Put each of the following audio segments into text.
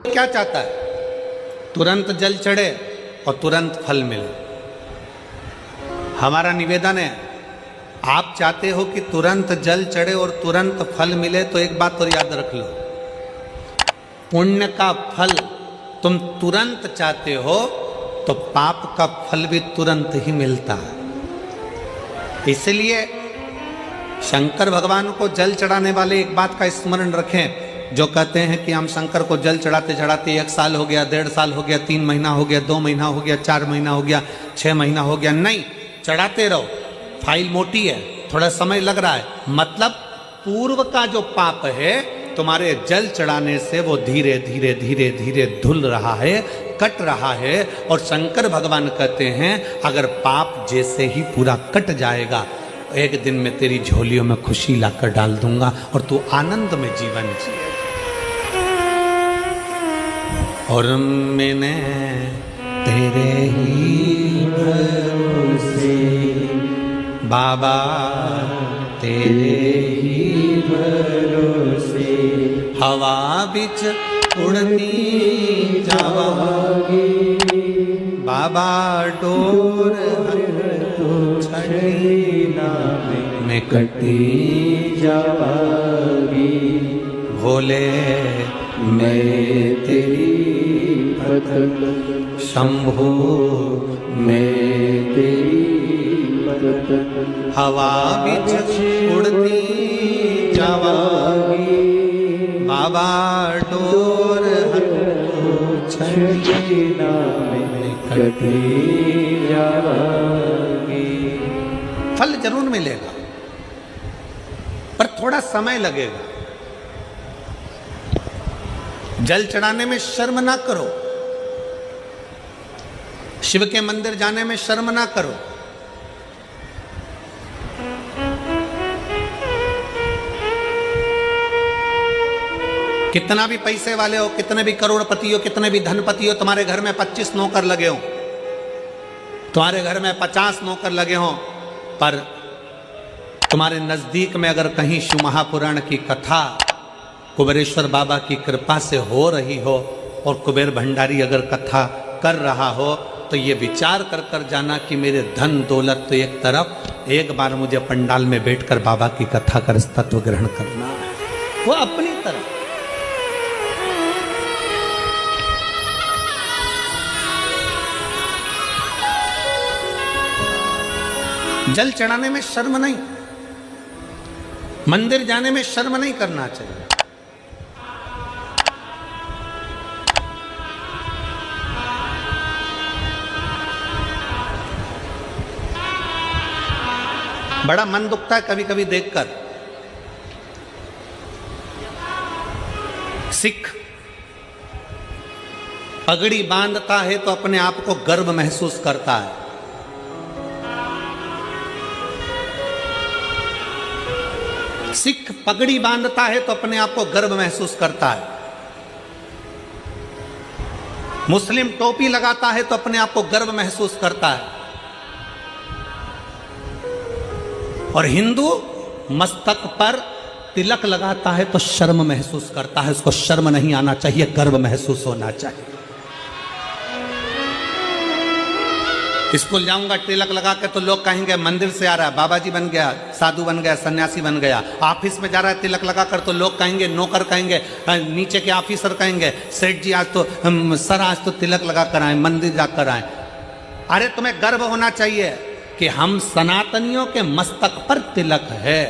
क्या चाहता है? तुरंत जल चढ़े और तुरंत फल मिले। हमारा निवेदन है, आप चाहते हो कि तुरंत जल चढ़े और तुरंत फल मिले, तो एक बात और याद रख लो, पुण्य का फल तुम तुरंत चाहते हो तो पाप का फल भी तुरंत ही मिलता है। इसलिए शंकर भगवान को जल चढ़ाने वाले एक बात का स्मरण रखें, जो कहते हैं कि हम शंकर को जल चढ़ाते चढ़ाते 1 साल हो गया, 1.5 साल हो गया, 3 महीना हो गया, 2 महीना हो गया, 4 महीना हो गया, 6 महीना हो गया। नहीं, चढ़ाते रहो। फाइल मोटी है, थोड़ा समय लग रहा है, मतलब पूर्व का जो पाप है तुम्हारे जल चढ़ाने से वो धीरे धीरे धीरे धीरे धुल रहा है, कट रहा है। और शंकर भगवान कहते हैं अगर पाप जैसे ही पूरा कट जाएगा, एक दिन में तेरी झोलियों में खुशी लाकर डाल दूंगा और तू आनंद में जीवन जिए। और मैंने तेरे ही भरोसे बाबा, तेरे ही भरोसे हवा बिच उड़ती जावागी, बाबा डोर छड़ीना में कटी जावागी। भोले मैं तेरी भक्त, शंभो मैं तेरी भक्त, हवा बिच उड़ती जावागी, बाबा डोर छड़ीना में कटी जावागी। फल जरूर मिलेगा, पर थोड़ा समय लगेगा। जल चढ़ाने में शर्म ना करो, शिव के मंदिर जाने में शर्म ना करो। कितना भी पैसे वाले हो, कितने भी करोड़पति हो, कितने भी धनपति हो, तुम्हारे घर में 25 नौकर लगे हो, तुम्हारे घर में 50 नौकर लगे हो, पर तुम्हारे नजदीक में अगर कहीं शिव महापुराण की कथा कुबेरेश्वर बाबा की कृपा से हो रही हो और कुबेर भंडारी अगर कथा कर रहा हो, तो ये विचार कर कर जाना कि मेरे धन दौलत तो एक तरफ, एक बार मुझे पंडाल में बैठकर बाबा की कथा कर तत्व ग्रहण करना है, वो अपनी तरफ। जल चढ़ाने में शर्म नहीं, मंदिर जाने में शर्म नहीं करना चाहिए। बड़ा मन दुखता है कभी कभी देखकर, सिख पगड़ी बांधता है तो अपने आप को गर्व महसूस करता है, सिख पगड़ी बांधता है तो अपने आप को गर्व महसूस करता है, मुस्लिम टोपी लगाता है तो अपने आप को गर्व महसूस करता है, और हिंदू मस्तक पर तिलक लगाता है तो शर्म महसूस करता है। उसको शर्म नहीं आना चाहिए, गर्व महसूस होना चाहिए। स्कूल जाऊंगा तिलक लगा के तो लोग कहेंगे मंदिर से आ रहा है, बाबा जी बन गया, साधु बन गया, सन्यासी बन गया। ऑफिस में जा रहा है तिलक लगा कर तो लोग कहेंगे, नौकर कहेंगे, नीचे के ऑफिसर कहेंगे, सेठ जी आज तो सर आज तो तिलक लगा कर आए, मंदिर जाकर आए। अरे तुम्हें गर्व होना चाहिए कि हम सनातनियों के मस्तक पर तिलक है।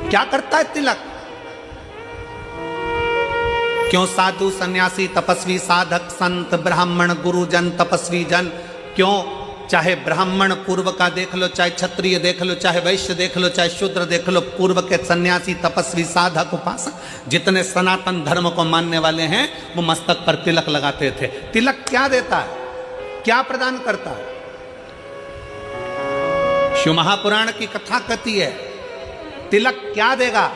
क्या करता है तिलक? क्यों साधु सन्यासी तपस्वी साधक संत ब्राह्मण गुरुजन तपस्वी जन, क्यों चाहे ब्राह्मण पूर्व का देख लो, चाहे क्षत्रिय देख लो, चाहे वैश्य देख लो, चाहे शूद्र देख लो, पूर्व के सन्यासी तपस्वी साधक उपासक जितने सनातन धर्म को मानने वाले हैं वो मस्तक पर तिलक लगाते थे। तिलक क्या देता है, क्या प्रदान करता है? शिव महापुराण की कथा कहती है तिलक क्या देगा।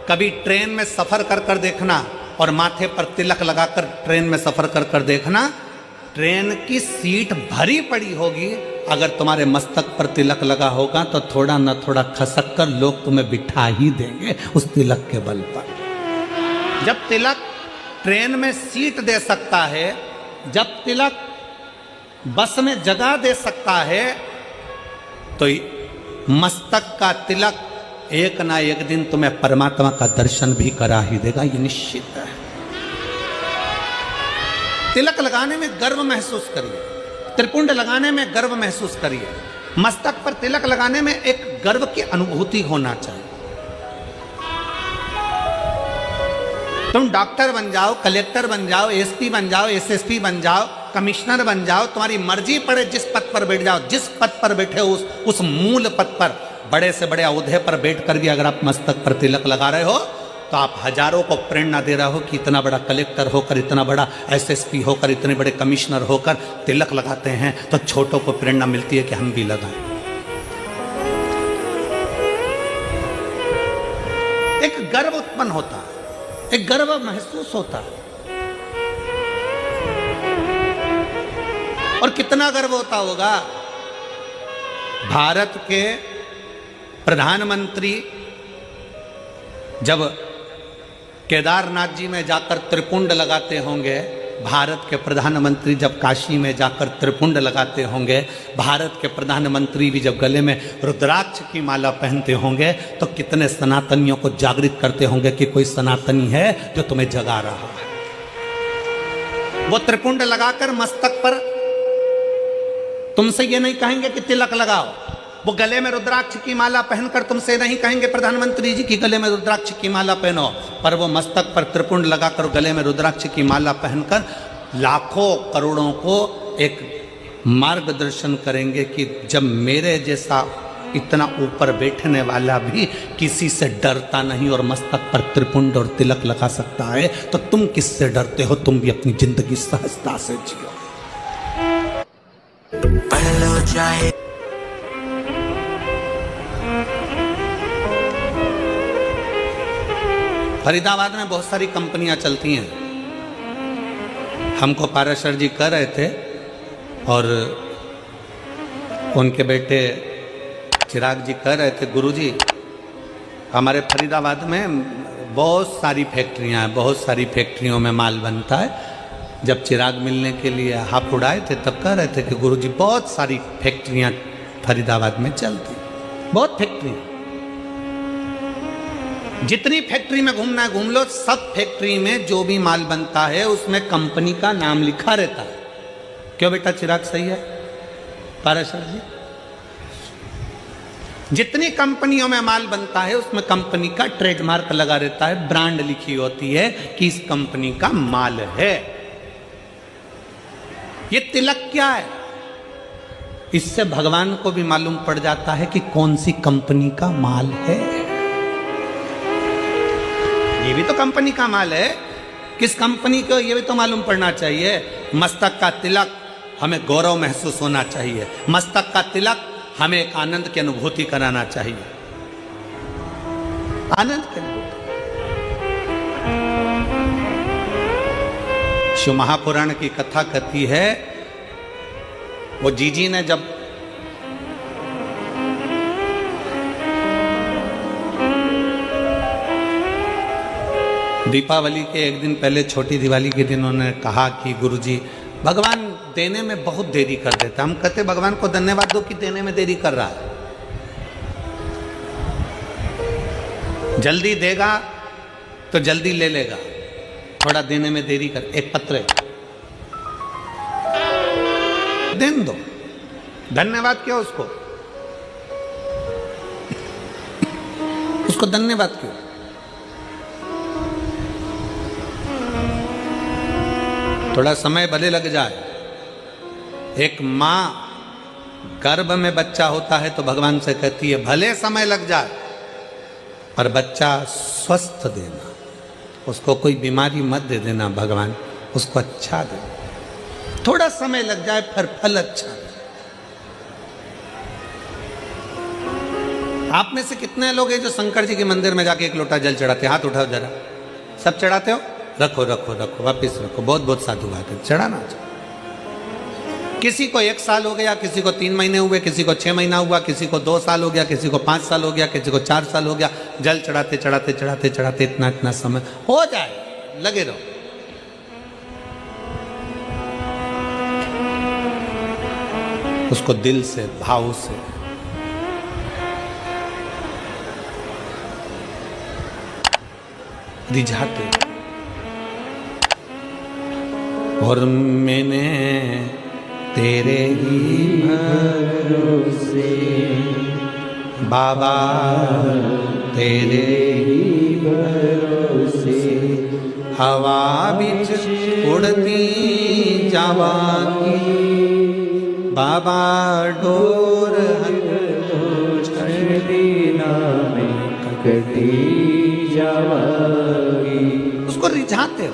कभी ट्रेन में सफर कर कर देखना और माथे पर तिलक लगाकर ट्रेन में सफर कर कर देखना, ट्रेन की सीट भरी पड़ी होगी, अगर तुम्हारे मस्तक पर तिलक लगा होगा तो थोड़ा न थोड़ा खसक कर लोग तुम्हें बिठा ही देंगे उस तिलक के बल पर। जब तिलक ट्रेन में सीट दे सकता है, जब तिलक बस में जगह दे सकता है, तो मस्तक का तिलक एक ना एक दिन तुम्हें परमात्मा का दर्शन भी करा ही देगा, ये निश्चित है। तिलक लगाने में गर्व महसूस करिए, त्रिपुंड लगाने में गर्व महसूस करिए, मस्तक पर तिलक लगाने में एक गर्व की अनुभूति होना चाहिए। तुम डॉक्टर बन जाओ, कलेक्टर बन जाओ, एसपी बन जाओ, एसएसपी बन जाओ, कमिश्नर बन जाओ, तुम्हारी मर्जी पड़े जिस पद पर बैठ जाओ, जिस पद पर बैठे हो उस मूल पद पर, बड़े से बड़े औहदे पर बैठकर भी अगर आप मस्तक पर तिलक लगा रहे हो तो आप हजारों को प्रेरणा दे रहे हो कि इतना बड़ा कलेक्टर होकर, इतना बड़ा एसएसपी होकर, इतने बड़े कमिश्नर होकर तिलक लगाते हैं, तो छोटों को प्रेरणा मिलती है कि हम भी लगाएं। एक गर्व उत्पन्न होता है, एक गर्व महसूस होता है। और कितना गर्व होता होगा, भारत के प्रधानमंत्री जब केदारनाथ जी में जाकर त्रिपुंड लगाते होंगे, भारत के प्रधानमंत्री जब काशी में जाकर त्रिपुंड लगाते होंगे, भारत के प्रधानमंत्री भी जब गले में रुद्राक्ष की माला पहनते होंगे, तो कितने सनातनियों को जागृत करते होंगे कि कोई सनातनी है जो तुम्हें जगा रहा है। वो त्रिपुंड लगाकर मस्तक पर तुमसे ये नहीं कहेंगे कि तिलक लगाओ, वो गले में रुद्राक्ष की माला पहनकर तुमसे नहीं कहेंगे प्रधानमंत्री जी की गले में रुद्राक्ष की माला पहनो, पर वो मस्तक पर त्रिपुंड लगाकर गले में रुद्राक्ष की माला पहनकर लाखों करोड़ों को एक मार्गदर्शन करेंगे कि जब मेरे जैसा इतना ऊपर बैठने वाला भी किसी से डरता नहीं और मस्तक पर त्रिपुंड और तिलक लगा सकता है, तो तुम किससे डरते हो? तुम भी अपनी जिंदगी सहजता से जियो। फरीदाबाद में बहुत सारी कंपनियां चलती हैं। हमको पाराशर जी कह रहे थे और उनके बेटे चिराग जी कह रहे थे, गुरुजी हमारे फरीदाबाद में बहुत सारी फैक्ट्रियां हैं, बहुत सारी फैक्ट्रियों में माल बनता है। जब चिराग मिलने के लिए हाथ उड़ाए थे तब कह रहे थे कि गुरुजी बहुत सारी फैक्ट्रियां फरीदाबाद में चलती, बहुत फैक्ट्रियां, जितनी फैक्ट्री में घूमना है घूम लो, सब फैक्ट्री में जो भी माल बनता है उसमें कंपनी का नाम लिखा रहता है। क्यों बेटा चिराग, सही है पाराशर जी? जितनी कंपनियों में माल बनता है उसमें कंपनी का ट्रेडमार्क लगा रहता है, ब्रांड लिखी होती है कि इस कंपनी का माल है। ये तिलक क्या है? इससे भगवान को भी मालूम पड़ जाता है कि कौन सी कंपनी का माल है। ये भी तो कंपनी का माल है, किस कंपनी को ये भी तो मालूम पड़ना चाहिए। मस्तक का तिलक हमें गौरव महसूस होना चाहिए, मस्तक का तिलक हमें एक आनंद की अनुभूति कराना चाहिए, आनंद की अनुभूति। शिव महापुराण की कथा कहती है, वो जीजी ने जब दीपावली के एक दिन पहले, छोटी दिवाली के दिन उन्होंने कहा कि गुरुजी भगवान देने में बहुत देरी कर देता। हम कहते भगवान को धन्यवाद दो कि देने में देरी कर रहा है, जल्दी देगा तो जल्दी ले लेगा, थोड़ा देने में देरी कर, एक पत्र देन दो, धन्यवाद क्यों उसको, उसको धन्यवाद क्यों? थोड़ा समय भले लग जाए। एक माँ गर्भ में बच्चा होता है तो भगवान से कहती है भले समय लग जाए पर बच्चा स्वस्थ देना, उसको कोई बीमारी मत दे देना, भगवान उसको अच्छा दे, थोड़ा समय लग जाए पर फल अच्छा दे। आप में से कितने लोग हैं जो शंकर जी के मंदिर में जाके एक लोटा जल चढ़ाते? हाथ उठाओ जरा। सब चढ़ाते हो? रखो रखो रखो, वापिस रखो। बहुत बहुत साधु बात है, चढ़ाना चाहिए। किसी को 1 साल हो गया, किसी को 3 महीने हुए, किसी को 6 महीना हुआ, किसी को 2 साल हो गया, किसी को 5 साल हो गया, किसी को 4 साल हो गया। जल चढ़ाते चढ़ाते चढ़ाते चढ़ाते इतना इतना समय हो जाए, लगे रहो। उसको दिल से, भाव से। रिझाते। और मैंने तेरे ही भरोसे बाबा, तेरे ही भरोसे हवा बिच उड़ती जावांगी बाबा, डोर कटी जावांगी। उसको रिझाते हो।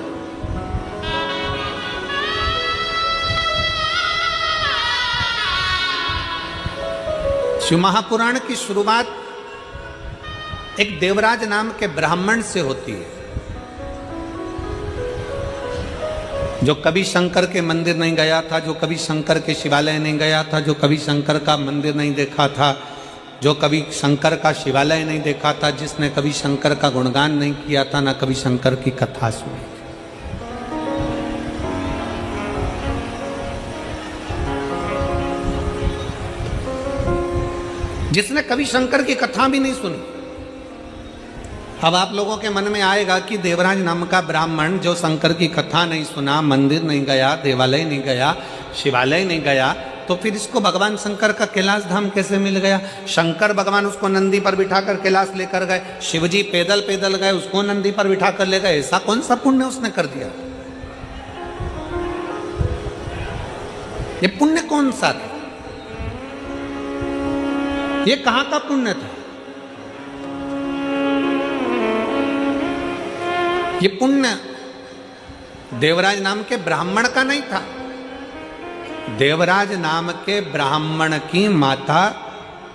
शिव महापुराण की शुरुआत एक देवराज नाम के ब्राह्मण से होती है, जो कभी शंकर के मंदिर नहीं गया था, जो कभी शंकर के शिवालय नहीं गया था, जो कभी शंकर का मंदिर नहीं देखा था, जो कभी शंकर का शिवालय नहीं देखा था, जिसने कभी शंकर का गुणगान नहीं किया था, ना कभी शंकर की कथा सुनी। जिसने कभी शंकर की कथा भी नहीं सुनी। अब आप लोगों के मन में आएगा कि देवराज नाम का ब्राह्मण जो शंकर की कथा नहीं सुना, मंदिर नहीं गया, देवालय नहीं गया, शिवालय नहीं गया, तो फिर इसको भगवान शंकर का कैलाश धाम कैसे मिल गया? शंकर भगवान उसको नंदी पर बिठाकर कैलाश लेकर गए, शिवजी पैदल पैदल गए, उसको नंदी पर बिठाकर ले गए। ऐसा कौन सा पुण्य उसने कर दिया? ये पुण्य कौन सा था? ये कहां का पुण्य था? ये पुण्य देवराज नाम के ब्राह्मण का नहीं था। देवराज नाम के ब्राह्मण की माता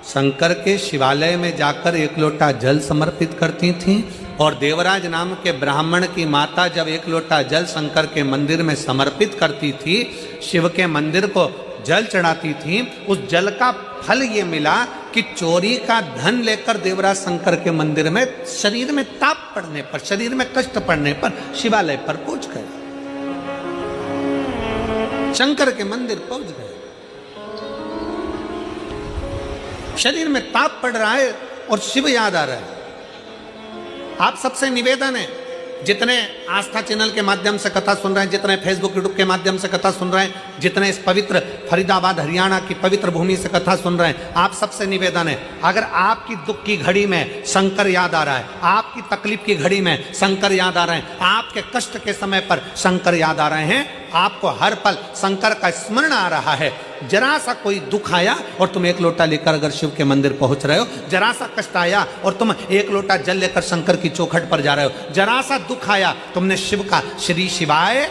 शंकर के शिवालय में जाकर एक लोटा जल समर्पित करती थी, और देवराज नाम के ब्राह्मण की माता जब एक लोटा जल शंकर के मंदिर में समर्पित करती थी, शिव के मंदिर को जल चढ़ाती थी, उस जल का फल ये मिला कि चोरी का धन लेकर देवराज शंकर के मंदिर में शरीर में ताप पड़ने पर, शरीर में कष्ट पड़ने पर शिवालय पर पहुंच गए, शंकर के मंदिर पहुंच गए। शरीर में ताप पड़ रहा है और शिव याद आ रहा है। आप सबसे निवेदन है, जितने आस्था चैनल के माध्यम से कथा सुन रहे हैं, जितने फेसबुक यूट्यूब के माध्यम से कथा सुन रहे हैं, जितने इस पवित्र फरीदाबाद हरियाणा की पवित्र भूमि से कथा सुन रहे हैं, आप सबसे निवेदन है, अगर आपकी दुख की घड़ी में शंकर याद आ रहा है, आपकी तकलीफ की घड़ी में शंकर याद आ रहे हैं, आपके कष्ट के समय पर शंकर याद आ रहे हैं, आपको हर पल शंकर का स्मरण आ रहा है, जरा सा कोई दुख आया और तुम एक लोटा लेकर अगर शिव के मंदिर पहुंच रहे हो, जरा सा कष्ट आया और तुम एक लोटा जल लेकर शंकर की चौखट पर जा रहे हो, जरा सा दुख आया, तुमने शिव का श्री शिवाय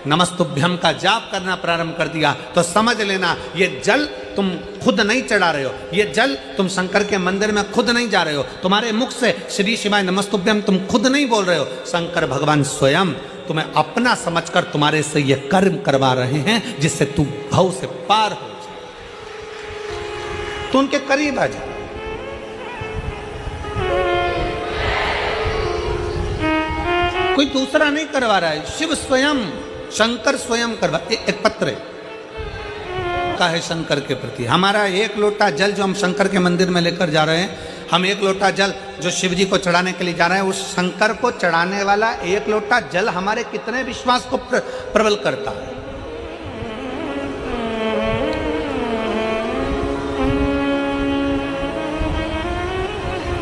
नमस्तुभ्यम का जाप करना प्रारंभ कर दिया, तो समझ लेना ये जल तुम खुद नहीं चढ़ा रहे हो, ये जल तुम शंकर के मंदिर में खुद नहीं जा रहे हो, तुम्हारे मुख से श्री शिवाय नमस्तुभ्यम तुम खुद नहीं बोल रहे हो, शंकर भगवान स्वयं तुम्हें अपना समझकर तुम्हारे से ये कर्म करवा रहे हैं, जिससे तू भव से पार हो जाए, तो उनके करीब आ जा। कोई दूसरा नहीं करवा रहा है, शिव स्वयं, शंकर स्वयं करवा। एक पत्र का है शंकर के प्रति, हमारा एक लोटा जल जो हम शंकर के मंदिर में लेकर जा रहे हैं, हम एक लोटा जल जो शिव जी को चढ़ाने के लिए जा रहे हैं, उस शंकर को चढ़ाने वाला एक लोटा जल हमारे कितने विश्वास को प्रबल करता है।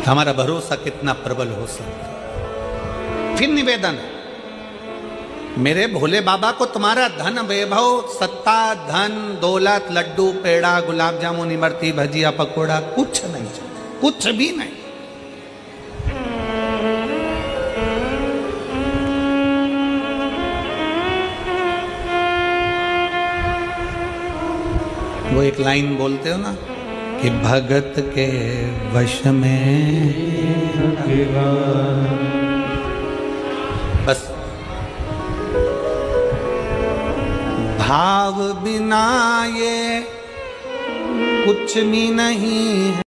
हमारा भरोसा कितना प्रबल हो सकता है। फिर निवेदन, मेरे भोले बाबा को तुम्हारा धन वैभव, सत्ता, धन, दौलत, लड्डू, पेड़ा, गुलाब जामुन, इमरती, भजिया, पकोड़ा कुछ नहीं चाहिए, कुछ भी नहीं। वो एक लाइन बोलते हो ना कि भगत के वश में बस भाव बिना ये कुछ भी नहीं है।